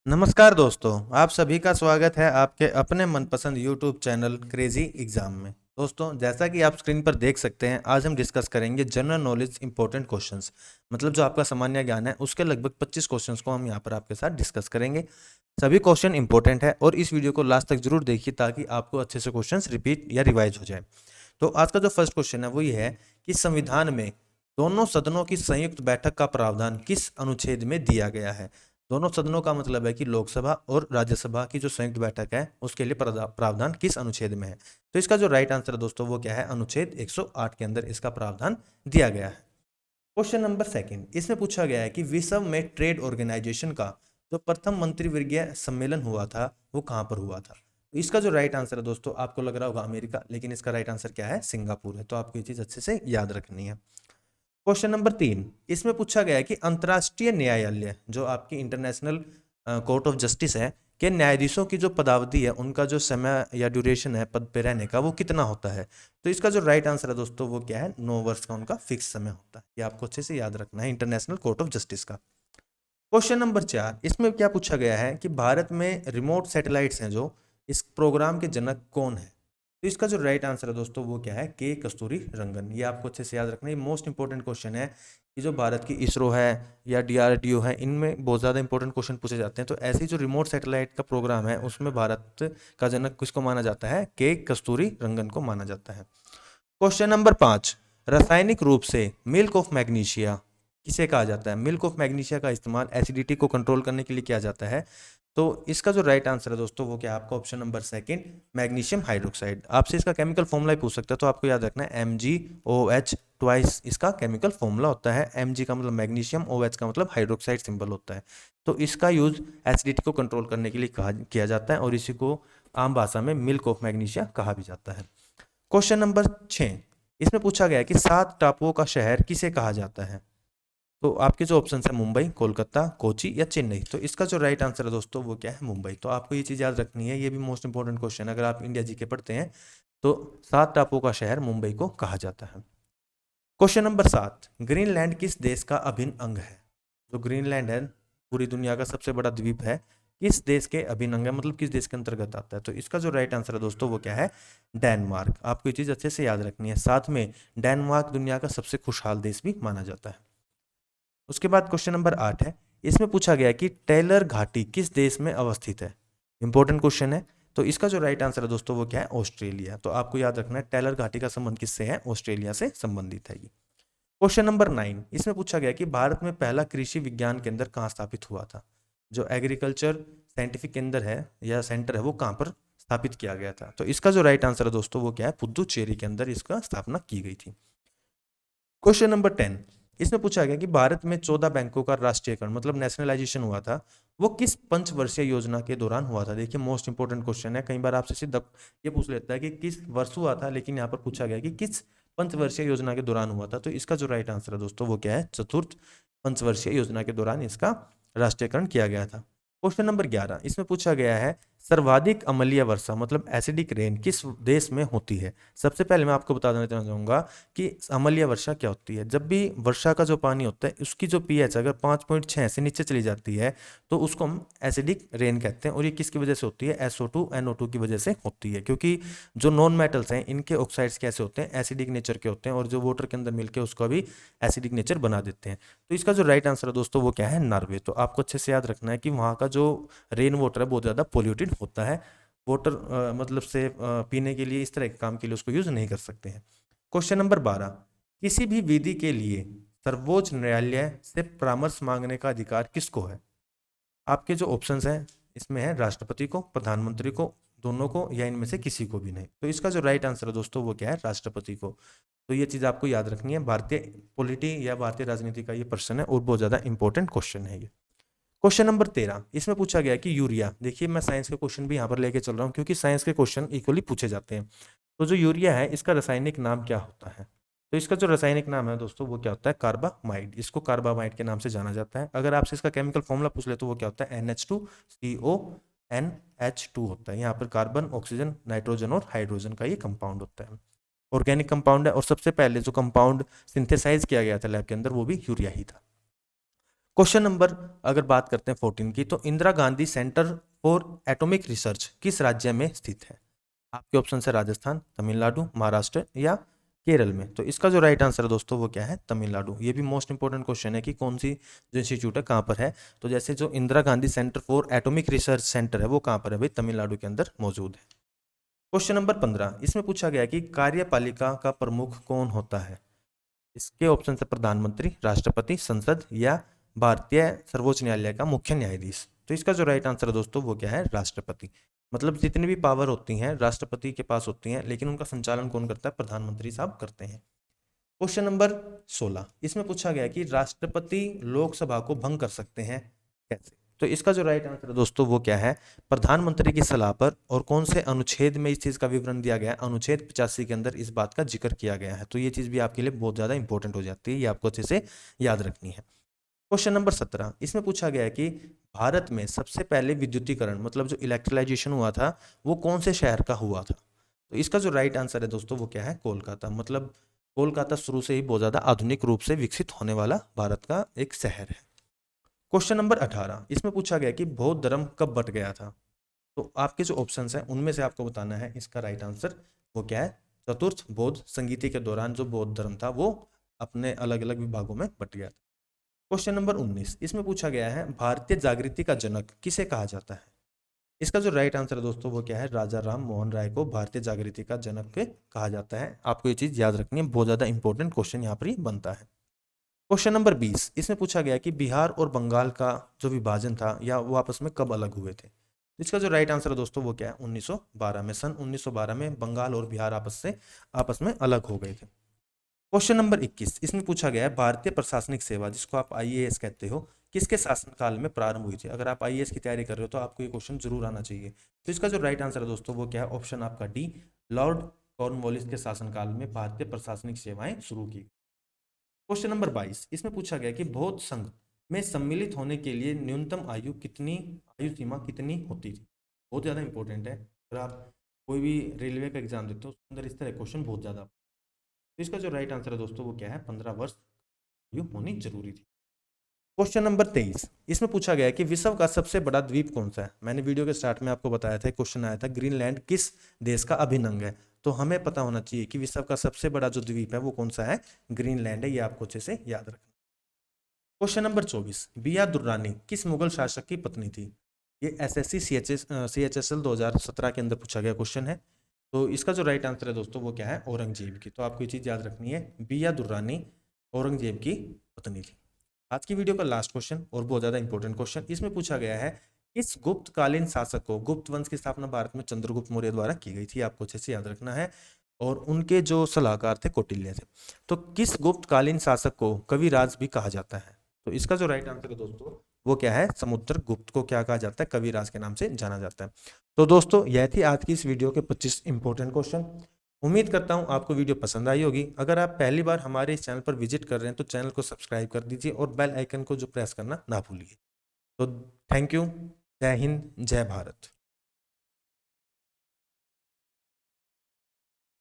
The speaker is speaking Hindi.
नमस्कार दोस्तों, आप सभी का स्वागत है आपके अपने मनपसंद यूट्यूब चैनल क्रेजी एग्जाम में। दोस्तों, जैसा कि आप स्क्रीन पर देख सकते हैं, आज हम डिस्कस करेंगे जनरल नॉलेज इंपॉर्टेंट क्वेश्चंस। मतलब जो आपका सामान्य ज्ञान है उसके लगभग 25 क्वेश्चंस को हम यहाँ पर आपके साथ डिस्कस करेंगे। सभी क्वेश्चन इंपॉर्टेंट है और इस वीडियो को लास्ट तक जरूर देखिए ताकि आपको अच्छे से क्वेश्चन रिपीट या रिवाइज हो जाए। तो आज का जो फर्स्ट क्वेश्चन है वो ये है कि संविधान में दोनों सदनों की संयुक्त बैठक का प्रावधान किस अनुच्छेद में दिया गया है। दोनों सदनों का मतलब है कि लोकसभा और राज्यसभा की जो संयुक्त बैठक है उसके लिए प्रावधान किस अनुच्छेद में है। तो इसका जो राइट आंसर है दोस्तों वो क्या है, अनुच्छेद 108 के अंदर इसका प्रावधान दिया गया है। क्वेश्चन नंबर सेकंड, इसमें पूछा गया है कि विश्व में ट्रेड ऑर्गेनाइजेशन का जो प्रथम मंत्रिवर्गीय सम्मेलन हुआ था वो कहाँ पर हुआ था। तो इसका जो राइट आंसर है दोस्तों, आपको लग रहा होगा अमेरिका, लेकिन इसका राइट आंसर क्या है, सिंगापुर है। तो आपको ये चीज अच्छे से याद रखनी है। क्वेश्चन नंबर 3, इसमें पूछा गया है कि अंतर्राष्ट्रीय न्यायालय जो आपकी इंटरनेशनल कोर्ट ऑफ जस्टिस है के न्यायाधीशों की जो पदावधि है, उनका जो समय या ड्यूरेशन है पद पे रहने का, वो कितना होता है। तो इसका जो राइट आंसर है दोस्तों वो क्या है, 9 वर्ष का उनका फिक्स समय होता है। ये आपको अच्छे से याद रखना है, इंटरनेशनल कोर्ट ऑफ जस्टिस का। क्वेश्चन नंबर 4, इसमें क्या पूछा गया है कि भारत में रिमोट सैटेलाइट्स हैं जो, इस प्रोग्राम के जनक कौन है। तो इसका जो राइट आंसर है दोस्तों वो क्या है, के कस्तूरी रंगन। ये आपको अच्छे से याद रखना है, मोस्ट इंपॉर्टेंट क्वेश्चन है कि जो भारत की इसरो है या डीआरडीओ है, इनमें बहुत ज़्यादा इंपॉर्टेंट क्वेश्चन पूछे जाते हैं। तो ऐसी जो रिमोट सैटेलाइट का प्रोग्राम है उसमें भारत का जनक किसको माना जाता है, के कस्तूरी रंगन को माना जाता है। क्वेश्चन नंबर 5, रासायनिक रूप से मिल्क ऑफ मैग्नीशिया किसे कहा जाता है। मिल्क ऑफ मैग्नीशिया का इस्तेमाल एसिडिटी को कंट्रोल करने के लिए किया जाता है। तो इसका जो राइट आंसर है दोस्तों वो क्या है, आपका option number second, magnesium hydroxide. आपसे इसका केमिकल फॉर्मूला ही पूछ सकता है, तो आपको याद रखना है MgOH ट्वाइस इसका केमिकल फॉर्मूला होता है। Mg का मतलब मैग्नीशियम, OH का मतलब हाइड्रोक्साइड सिंबल होता है। तो इसका यूज एसिडिटी को कंट्रोल करने के लिए किया जाता है और इसी को आम भाषा में मिल्क ऑफ मैग्नीशिया कहा भी जाता है। क्वेश्चन नंबर 6, इसमें पूछा गया है कि 7 टापुओं का शहर किसे कहा जाता है। तो आपके जो ऑप्शन है, मुंबई, कोलकाता, कोची या चेन्नई। तो इसका जो राइट आंसर है दोस्तों वो क्या है, मुंबई। तो आपको ये चीज़ याद रखनी है, ये भी मोस्ट इंपॉर्टेंट क्वेश्चन है। अगर आप इंडिया जीके पढ़ते हैं तो 7 टापुओं का शहर मुंबई को कहा जाता है। क्वेश्चन नंबर 7, ग्रीनलैंड किस देश का अभिन्न अंग है। जो ग्रीनलैंड है पूरी दुनिया का सबसे बड़ा द्वीप है, किस देश के अभिन्न अंग है, मतलब किस देश के अंतर्गत आता है। तो इसका जो राइट आंसर है दोस्तों वो क्या है, डेनमार्क। आपको ये चीज़ अच्छे से याद रखनी है। साथ में डेनमार्क दुनिया का सबसे खुशहाल देश भी माना जाता है। उसके बाद क्वेश्चन नंबर 8 है, इसमें पूछा गया कि टेलर घाटी किस देश में अवस्थित है। इंपॉर्टेंट क्वेश्चन है। तो इसका जो राइट आंसर है दोस्तों वो क्या है, ऑस्ट्रेलिया। तो आपको याद रखना है, टेलर घाटी का संबंध किससे है, ऑस्ट्रेलिया से संबंधित है ये। क्वेश्चन नंबर 9, इसमें पूछा गया कि भारत में पहला कृषि विज्ञान केंद्र कहाँ स्थापित हुआ था। जो एग्रीकल्चर साइंटिफिक केंद्र है या सेंटर है वो कहाँ पर स्थापित किया गया था। तो इसका जो राइट आंसर है दोस्तों वो क्या है, पुदुचेरी के अंदर इसका स्थापना की गई थी। क्वेश्चन नंबर 10, इसमें पूछा गया कि भारत में 14 बैंकों का राष्ट्रीयकरण मतलब नेशनलाइजेशन हुआ था, वो किस पंचवर्षीय योजना के दौरान हुआ था। देखिए मोस्ट इंपोर्टेंट क्वेश्चन है, कई बार आपसे सीधा ये पूछ लेता है कि किस वर्ष हुआ था, लेकिन यहाँ पर पूछा गया कि किस पंचवर्षीय योजना के दौरान हुआ था। तो इसका जो राइट आंसर है दोस्तों वो क्या है, चतुर्थ पंचवर्षीय योजना के दौरान इसका राष्ट्रीयकरण किया गया था। क्वेश्चन नंबर 11, इसमें पूछा गया है सर्वाधिक अम्लीय वर्षा मतलब एसिडिक रेन किस देश में होती है। सबसे पहले मैं आपको बता देना चाहूंगा कि अम्लीय वर्षा क्या होती है। जब भी वर्षा का जो पानी होता है उसकी जो पीएच अगर 5.6 से नीचे चली जाती है तो उसको हम एसिडिक रेन कहते हैं। और ये किसकी वजह से होती है, SO2 NO2 की वजह से होती है, क्योंकि जो नॉन मेटल्स हैं इनके ऑक्साइड्स कैसे होते हैं, एसिडिक नेचर के होते हैं, और जो वाटर के अंदर मिलकर उसका भी एसिडिक नेचर बना देते हैं। तो इसका जो राइट आंसर है दोस्तों वो क्या है, नॉर्वे। तो आपको अच्छे से याद रखना है कि वहाँ का जो रेन वाटर है बहुत ज़्यादा पोल्यूटेड होता है। वाटर मतलब से पीने के लिए, इस तरह के काम के लिए उसको यूज नहीं कर सकते हैं। क्वेश्चन नंबर 12, किसी भी विधि के लिए सर्वोच्च न्यायालय से परामर्श मांगने का अधिकार किसको है। आपके जो ऑप्शंस हैं इसमें है राष्ट्रपति को, प्रधानमंत्री को, दोनों को, या इनमें से किसी को भी नहीं। तो इसका जो राइट आंसर है दोस्तों वो क्या है, राष्ट्रपति को। तो ये चीज आपको याद रखनी है, भारतीय पॉलिटी या भारतीय राजनीति का ये प्रश्न है और बहुत ज्यादा इंपॉर्टेंट क्वेश्चन है ये। क्वेश्चन नंबर 13, इसमें पूछा गया कि यूरिया, देखिए मैं साइंस के क्वेश्चन भी यहाँ पर लेके चल रहा हूँ क्योंकि साइंस के क्वेश्चन इक्वली पूछे जाते हैं। तो जो यूरिया है इसका रासायनिक नाम क्या होता है। तो इसका जो रासायनिक नाम है दोस्तों वो क्या होता है, कार्बामाइड। इसको कार्बामाइड के नाम से जाना जाता है। अगर आपसे इसका केमिकल फॉर्मूला पूछ ले तो वो क्या होता है, NH2CONH2 होता है। यहाँ पर कार्बन, ऑक्सीजन, नाइट्रोजन और हाइड्रोजन का ये कंपाउंड होता है। ऑर्गेनिक कंपाउंड है और सबसे पहले जो कंपाउंड सिंथेसाइज किया गया था लैब के अंदर वो भी यूरिया ही था। क्वेश्चन नंबर अगर बात करते हैं 14 की, तो Indira Gandhi centre for atomic research किस राज्य में स्थित है? आपके ऑप्शन है राजस्थान, तमिलनाडु, महाराष्ट्र या केरल में। तो इसका जो राइट आंसर है दोस्तों वो क्या है? तमिलनाडु। ये भी मोस्ट इंपॉर्टेंट क्वेश्चन है कि कौन सी जो इंस्टीट्यूट है कहाँ पर है। तो जैसे जो Indira Gandhi centre for atomic research centre है वो कहाँ पर है भाई? तमिलनाडु के अंदर मौजूद है। क्वेश्चन नंबर 15, इसमें पूछा गया कि कार्यपालिका का प्रमुख कौन होता है? इसके ऑप्शन है प्रधानमंत्री, राष्ट्रपति, संसद या भारतीय सर्वोच्च न्यायालय का मुख्य न्यायाधीश। तो इसका जो राइट आंसर है दोस्तों वो क्या है? राष्ट्रपति। मतलब जितनी भी पावर होती हैं राष्ट्रपति के पास होती हैं, लेकिन उनका संचालन कौन करता है? प्रधानमंत्री साहब करते हैं। क्वेश्चन नंबर 16, इसमें पूछा गया कि राष्ट्रपति लोकसभा को भंग कर सकते हैं कैसे? तो इसका जो राइट आंसर है दोस्तों वो क्या है? प्रधानमंत्री की सलाह पर। और कौन से अनुच्छेद में इस चीज का विवरण दिया गया है? अनुच्छेद 85 के अंदर इस बात का जिक्र किया गया है। तो ये चीज भी आपके लिए बहुत ज्यादा इंपॉर्टेंट हो जाती है, ये आपको अच्छे से याद रखनी है। क्वेश्चन नंबर 17, इसमें पूछा गया है कि भारत में सबसे पहले विद्युतीकरण मतलब जो इलेक्ट्रिलाइजेशन हुआ था वो कौन से शहर का हुआ था? तो इसका जो राइट आंसर है दोस्तों वो क्या है? कोलकाता। मतलब कोलकाता शुरू से ही बहुत ज्यादा आधुनिक रूप से विकसित होने वाला भारत का एक शहर है। क्वेश्चन नंबर 18, इसमें पूछा गया कि बौद्ध धर्म कब बट गया था? तो आपके जो ऑप्शंस हैं उनमें से आपको बताना है इसका राइट आंसर वो क्या है? चतुर्थ बौद्ध संगीति के दौरान जो बौद्ध धर्म था वो अपने अलग अलग विभागों में बट गया था। क्वेश्चन नंबर 19, इसमें पूछा गया है भारतीय जागृति का जनक किसे कहा जाता है? इसका जो राइट आंसर है दोस्तों वो क्या है? राजा राम मोहन राय को भारतीय जागृति का जनक कहा जाता है। आपको ये चीज याद रखनी है, बहुत ज्यादा इंपॉर्टेंट क्वेश्चन यहाँ पर ही बनता है। क्वेश्चन नंबर 20, इसमें पूछा गया कि बिहार और बंगाल का जो विभाजन था या वो आपस में कब अलग हुए थे? इसका जो राइट आंसर है दोस्तों वो क्या है? 1912 में। सन 1912 में बंगाल और बिहार आपस में अलग हो गए थे। क्वेश्चन नंबर 21, इसमें पूछा गया है भारतीय प्रशासनिक सेवा जिसको आप आईएएस कहते हो किसके शासनकाल में प्रारंभ हुई थी? अगर आप आईएएस की तैयारी कर रहे हो तो आपको ये क्वेश्चन जरूर आना चाहिए। तो इसका जो राइट आंसर है दोस्तों वो क्या है? ऑप्शन आपका डी, लॉर्ड कॉर्नवालिस के शासनकाल में भारतीय प्रशासनिक सेवाएं शुरू की। क्वेश्चन नंबर 22, इसमें पूछा गया कि बौद्ध संघ में सम्मिलित होने के लिए न्यूनतम आयु सीमा कितनी होती थी? बहुत ज़्यादा इंपॉर्टेंट है। अगर आप कोई भी रेलवे का एग्जाम देते हो उसके अंदर इस तरह क्वेश्चन बहुत ज़्यादा। तो इसका जो राइट आंसर है दोस्तों वो क्या है? 15 वर्ष आयु होनी जरूरी थी। क्वेश्चन नंबर 23, इसमें पूछा गया है कि विश्व का सबसे बड़ा द्वीप कौन सा है? मैंने वीडियो के स्टार्ट में आपको बताया था, क्वेश्चन आया था ग्रीनलैंड किस देश का अभिन्न अंग है। तो हमें पता होना चाहिए कि विश्व का सबसे बड़ा जो द्वीप है वो कौन सा है? ग्रीनलैंड है। ये आपको अच्छे से याद रखना। क्वेश्चन नंबर 24, बिया दुर्रानी किस मुगल शासक की पत्नी थी? ये एसएससी CHSL 2017 के अंदर पूछा गया क्वेश्चन है। तो इसका जो राइट आंसर है दोस्तों वो क्या है? औरंगजेब की। तो आपको ये चीज याद रखनी है, बिया दुर्रानी औरंगजेब की पत्नी थी। आज की वीडियो का लास्ट क्वेश्चन और बहुत ज्यादा इंपॉर्टेंट क्वेश्चन, इसमें पूछा गया है इस गुप्तकालीन शासक को, गुप्त वंश की स्थापना भारत में चंद्रगुप्त मौर्य द्वारा की गई थी, आपको अच्छे से याद रखना है। और उनके जो सलाहकार थे कौटिल्य थे। तो किस गुप्तकालीन शासक को कविराज भी कहा जाता है? तो इसका जो राइट आंसर है दोस्तों वो क्या है? समुद्रगुप्त को क्या कहा जाता है? कविराज के नाम से जाना जाता है। तो दोस्तों यह थी आज की इस वीडियो के 25 इंपॉर्टेंट क्वेश्चन। उम्मीद करता हूं आपको वीडियो पसंद आई होगी। अगर आप पहली बार हमारे इस चैनल पर विजिट कर रहे हैं तो चैनल को सब्सक्राइब कर दीजिए और बेल आइकन को जो प्रेस करना ना भूलिए। तो थैंक यू। जय हिंद, जय भारत।